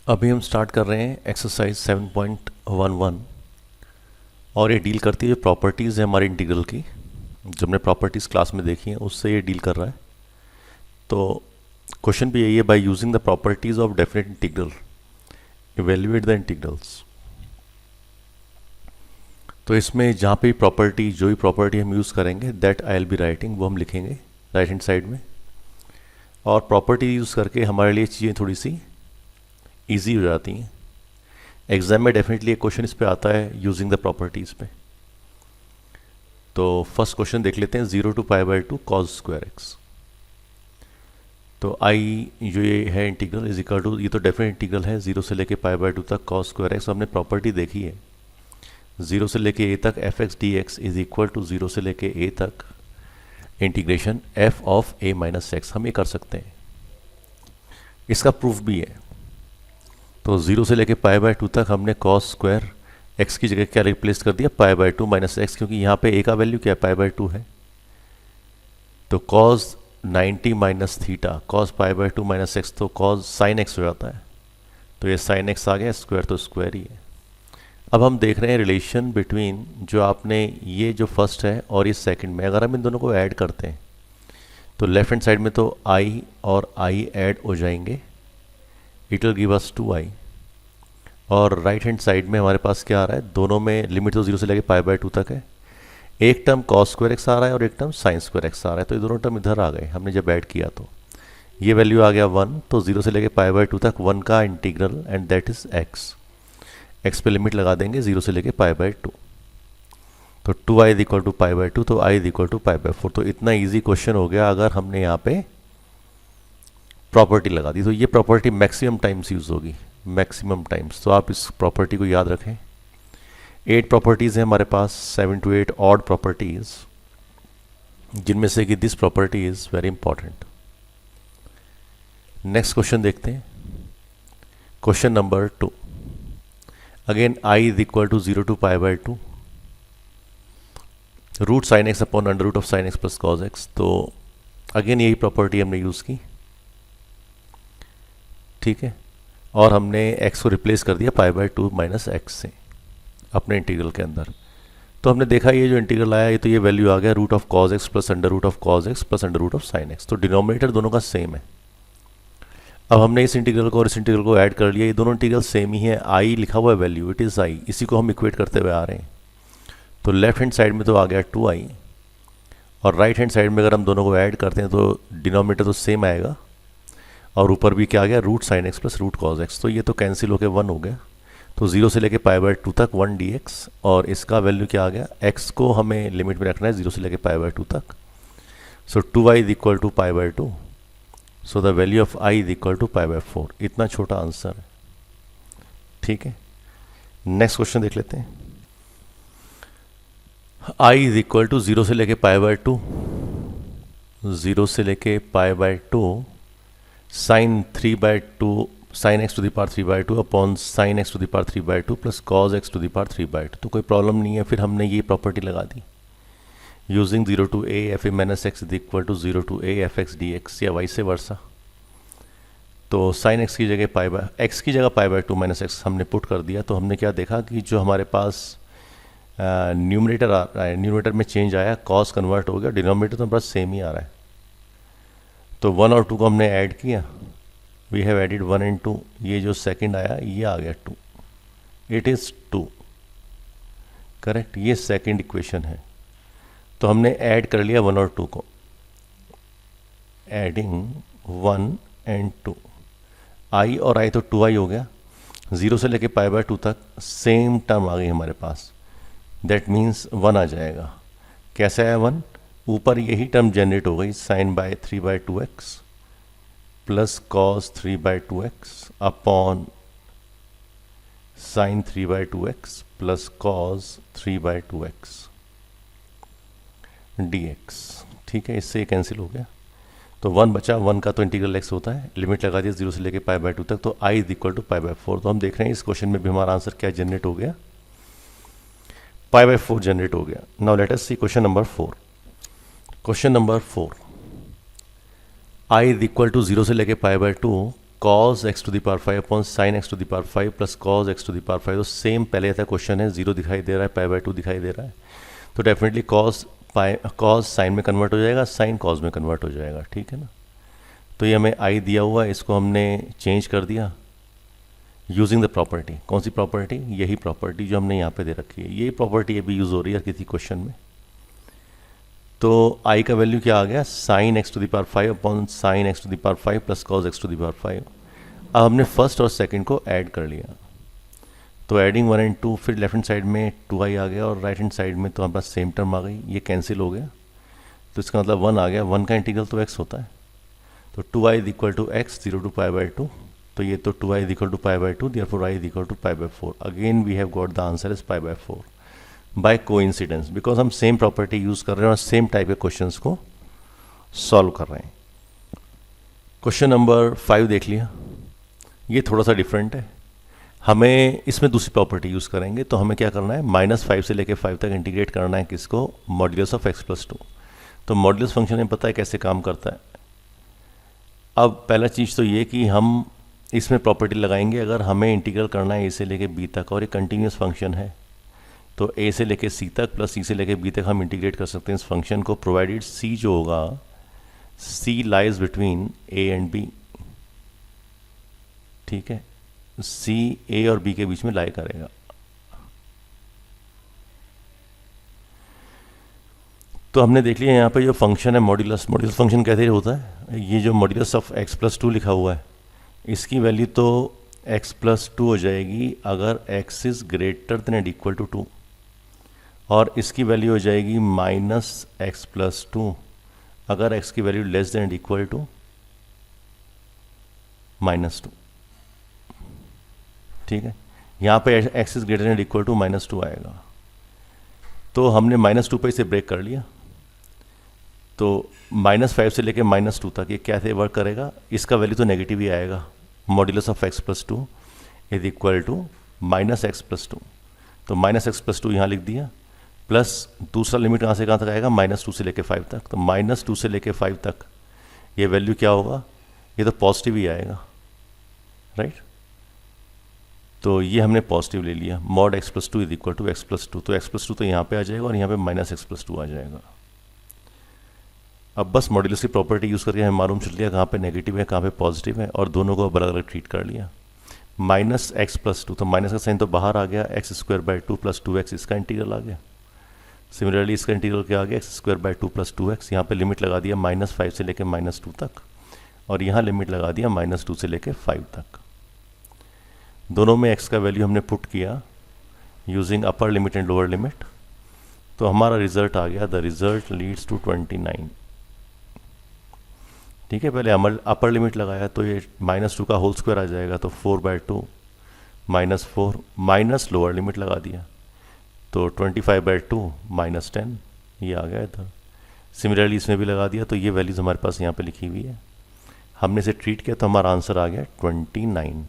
अभी हम स्टार्ट कर रहे हैं एक्सरसाइज 7.11 और ये डील करती है जो प्रॉपर्टीज़ है हमारी इंटीग्रल की, जो हमने प्रॉपर्टीज़ क्लास में देखी हैं उससे ये डील कर रहा है। तो क्वेश्चन भी यही है, by using the properties of definite integral evaluate the integrals. तो इसमें जहाँ पे प्रॉपर्टी जो भी प्रॉपर्टी हम यूज़ करेंगे that I will be writing, वो हम लिखेंगे राइट हैंड साइड में। और प्रॉपर्टी यूज़ करके हमारे लिए चीज़ें थोड़ी सी ईजी हो जाती हैं। एग्जाम में डेफिनेटली एक क्वेश्चन इस पे आता है यूजिंग द प्रॉपर्टीज़ पे। तो फर्स्ट क्वेश्चन देख लेते हैं, 0 to π/2 cos स्क्वायर एक्स। तो आई जो ये है इंटीग्रल इज इक्वल टू, ये तो डेफिनेट इंटीग्रल है 0 से लेके π/2 तक cos स्क्वायर एक्स। हमने प्रॉपर्टी देखी है 0 से लेके a तक f x d x is equal to 0 से लेके a तक integration f of a minus x. हम ये कर सकते हैं, इसका प्रूफ भी है। तो 0 से लेके π/2 तक हमने cos स्क्वायर x की जगह क्या रिप्लेस कर दिया, π/2 माइनस एक्स, क्योंकि यहाँ पे a का वैल्यू क्या है, π/2 है। तो cos 90 minus theta cos π/2 minus x, तो cos sin x हो जाता है। तो ये sin x आ गया, स्क्वायर तो स्क्वायर ही है। अब हम देख रहे हैं रिलेशन बिटवीन जो आपने ये जो फर्स्ट है और ये सेकंड में, अगर हम इन दोनों को ऐड करते हैं तो लेफ्ट हैंड साइड में तो i और i ऐड हो जाएंगे, it will give us 2i। और राइट हैंड साइड में हमारे पास क्या आ रहा है, दोनों में लिमिट तो 0 से लेके π/2 तक है। एक टर्म cos स्क्वायर एक्स आ रहा है और एक टर्म sin स्क्वायर एक्स आ रहा है। तो ये दोनों टर्म इधर आ गए हमने जब ऐड किया, तो ये वैल्यू आ गया 1। तो 0 से लेके π/2 तक 1 का integral and that is x। x पे लिमिट लगा देंगे 0 से लेके π/2। तो 2i इज इक्वल टू π/2, तो i इज इक्वल टू π/4। तो इतना ईजी क्वेश्चन हो गया अगर हमने यहाँ पे प्रॉपर्टी लगा दी। तो ये प्रॉपर्टी मैक्सिमम टाइम्स यूज होगी, मैक्सिमम टाइम्स। तो आप इस प्रॉपर्टी को याद रखें। 8 प्रॉपर्टीज़ हैं हमारे पास, 7 to 8 ऑड प्रॉपर्टीज़, जिनमें से कि this property is very important. Next question देखते हैं, question number 2। Again i is equal to 0 to π/2 root sine x upon under root of sine x plus cos x. तो again यही property हमने use की, ठीक है। और हमने x को रिप्लेस कर दिया π/2 माइनस एक्स से अपने इंटीग्रल के अंदर। तो हमने देखा ये जो इंटीग्रल आया, ये तो ये वैल्यू आ गया root of cos x plus under root of cos x plus under root of sine x. तो डिनोमिनेटर दोनों का सेम है। अब हमने इस इंटीग्रल को और इस इंटीग्रल को ऐड कर लिया, ये दोनों इंटीग्रल सेम ही है। आई लिखा हुआ है वैल्यू, इट इज़ आई, इसी को हम इक्वेट करते हुए आ रहे हैं। तो लेफ्ट हैंड साइड में तो आ गया 2i, और राइट हैंड साइड में अगर हम दोनों को ऐड करते हैं तो डिनोमिनेटर तो सेम आएगा, और ऊपर भी क्या आ गया root sine x plus root cos x. तो ये तो कैंसिल होकर 1 हो गया। तो 0 से लेके π/2 तक 1 dx, और इसका वैल्यू क्या आ गया, x को हमें लिमिट में रखना है 0 से लेके π/2 तक। So 2i is equal to π/2, so the value of i is equal to π/4। इतना छोटा आंसर है, ठीक है। नेक्स्ट क्वेश्चन देख लेते हैं। i इज इक्वल टू 0 से लेके π/2, 0 से लेके π/2 sine 3/2 sine x to the power 3/2 upon sine x to the power 3/2 plus cos x to the power 3/2। तो कोई प्रॉब्लम नहीं है। फिर हमने ये प्रॉपर्टी लगा दी using 0 to a f a minus x is equal to 0 to a f x d x, या वाई से वर्सा। तो साइन एक्स की जगह एक्स की जगह π/2 माइनस एक्स हमने पुट कर दिया। तो हमने क्या देखा कि जो हमारे पास न्यूमरेटर आ रहा है, न्यूमरेटर में चेंज आया, कॉस कन्वर्ट हो गया, डिनोमिनेटर तो बस सेम ही आ रहा है। तो 1 और 2 को हमने ऐड किया, वी हैव एडिड 1 and 2। ये जो सेकंड आया ये आ गया 2, इट इज़ 2, करेक्ट। ये सेकंड इक्वेशन है। तो हमने ऐड कर लिया 1 और 2 को, एडिंग 1 and 2, i और i तो 2i हो गया। 0 से लेके π/2 तक सेम टर्म आ गई हमारे पास, दैट मीन्स 1 आ जाएगा। कैसे आया 1, ऊपर यही टर्म जनरेट हो गई, sine by 3/2x plus cos 3/2x upon sine 3/2x plus cos 3/2x dx, ठीक है। इससे ये कैंसिल हो गया। तो 1 बचा, 1 का तो इंटीग्रल x होता है, लिमिट लगा दिया 0 से लेके π/2 तक। तो i इज इक्वल टू π/4। तो हम देख रहे हैं इस क्वेश्चन में भी हमारा आंसर क्या जनरेट हो गया, π/4 जनरेट हो गया। Now let us see question number 4। Question number 4, i is equal to 0 से लेके π/2 cos x to the power 5 upon sin x to the power 5 plus cos x to the power 5, तो same पहले था question है, 0 दिखाई दे रहा है, पाई by 2 दिखाई दे रहा है, तो डेफिनेटली cos sin में कन्वर्ट हो जाएगा, sin cos में कन्वर्ट हो जाएगा, ठीक है ना। तो ये हमें i दिया हुआ है, इसको हमने चेंज कर दिया यूजिंग द प्रॉपर्टी। कौन सी प्रॉपर्टी? यही प्रॉपर्टी जो हमने यहाँ पे दे रखी है, यही प्रॉपर्टी अभी यूज़ हो रही है किसी क्वेश्चन में। तो i का वैल्यू क्या आ गया? sin x to the power 5 upon sin x to the power 5 plus cos x to the power 5। अब हमने फर्स्ट और सेकंड को ऐड कर लिया, तो एडिंग 1 एंड 2, फिर लेफ्ट हैंड साइड में 2i आ गया और राइट हैंड साइड में तो हमारे पास सेम टर्म आ गई, ये कैंसिल हो गया, तो इसका मतलब 1 आ गया। 1 का इंटीग्रल तो x होता है, तो 2i is equal to x 0 to pi by 2, तो ये तो 2i is equal to pi by 2, therefore i is equal to pi by 4। Again we have got the answer is pi by 4 by coincidence, because हम same property use कर रहे हैं और same type के questions को solve कर रहे हैं। क्वेश्चन नंबर 5 देख लिया, ये थोड़ा सा डिफरेंट है, हमें इसमें दूसरी प्रॉपर्टी यूज़ करेंगे। तो हमें क्या करना है? -5 से लेकर 5 तक इंटीग्रेट करना है किसको? Modulus of x plus 2। तो मॉड्यूलस फंक्शन में पता है कैसे काम करता है। अब पहला चीज़ तो ये कि हम इसमें प्रॉपर्टी लगाएंगे, अगर हमें इंटीग्रल करना है a से लेकर b तक और ये कंटिन्यूस फंक्शन है, तो a से लेकर c तक प्लस c से लेकर b तक हम इंटीग्रेट कर सकते हैं इस फंक्शन को, प्रोवाइडेड c जो होगा c lies between a and b, ठीक है, c a और b के बीच में लाई करेगा। तो हमने देख लिया यहाँ पे जो फंक्शन है मॉड्यूलस फंक्शन कैसे होता है, ये जो मॉड्यूलस ऑफ x प्लस 2 लिखा हुआ है, इसकी वैल्यू तो x प्लस 2 हो जाएगी अगर x is greater than and equal to 2, और इसकी वैल्यू हो जाएगी -x प्लस 2 अगर x की value less than and equal to -2, ठीक है। यहाँ पे x is greater than and equal to -2 आएगा, तो हमने -2 पे इसे ब्रेक कर लिया, तो -5 से लेके -2 तक ये कैसे वर्क करेगा? इसका वैल्यू तो नेगेटिव ही आएगा, modulus of x plus 2 is equal to -x plus 2, तो -x प्लस 2 यहाँ लिख दिया, प्लस दूसरा लिमिट कहाँ से कहाँ तक आएगा? -2 से लेके 5 तक, तो -2 से लेके 5 तक ये वैल्यू क्या होगा? ये तो पॉजिटिव ही आएगा, राइट। तो ये हमने पॉजिटिव ले लिया, mod x plus 2 is equal to x plus 2, तो x प्लस 2 तो यहाँ पे आ जाएगा और यहाँ पे -x प्लस 2 आ जाएगा। अब बस मॉड्यूलस की प्रॉपर्टी यूज़ करके हमें मालूम चल लिया कहाँ पे नेगेटिव है कहाँ पे पॉजिटिव है, और दोनों को अलग अलग ट्रीट कर लिया। -x प्लस 2, तो माइनस का साइन तो बाहर आ गया, x square by 2 plus 2x इसका इंटीग्रल आ गया। सिमिलरली इसका इंटीग्रल क्या आ गया? x square by 2 plus 2x, यहाँ पे लिमिट लगा दिया -5 से लेकर -2 तक, और यहाँ लिमिट लगा दिया -2 से लेकर 5 तक। दोनों में x का वैल्यू हमने पुट किया using upper limit and lower limit, तो हमारा रिजल्ट आ गया, द रिजल्ट लीड्स टू 29, ठीक है। पहले अपर लिमिट लगाया तो ये -2 का होल स्क्वायर आ जाएगा, तो 4/2 -4 माइनस लोअर लिमिट लगा दिया, तो 25/2 -10 ये आ गया इधर। सिमिलरली इसमें भी लगा दिया, तो ये वैल्यूज़ हमारे पास यहाँ पे लिखी हुई है, हमने इसे ट्रीट किया तो हमारा आंसर आ गया 29।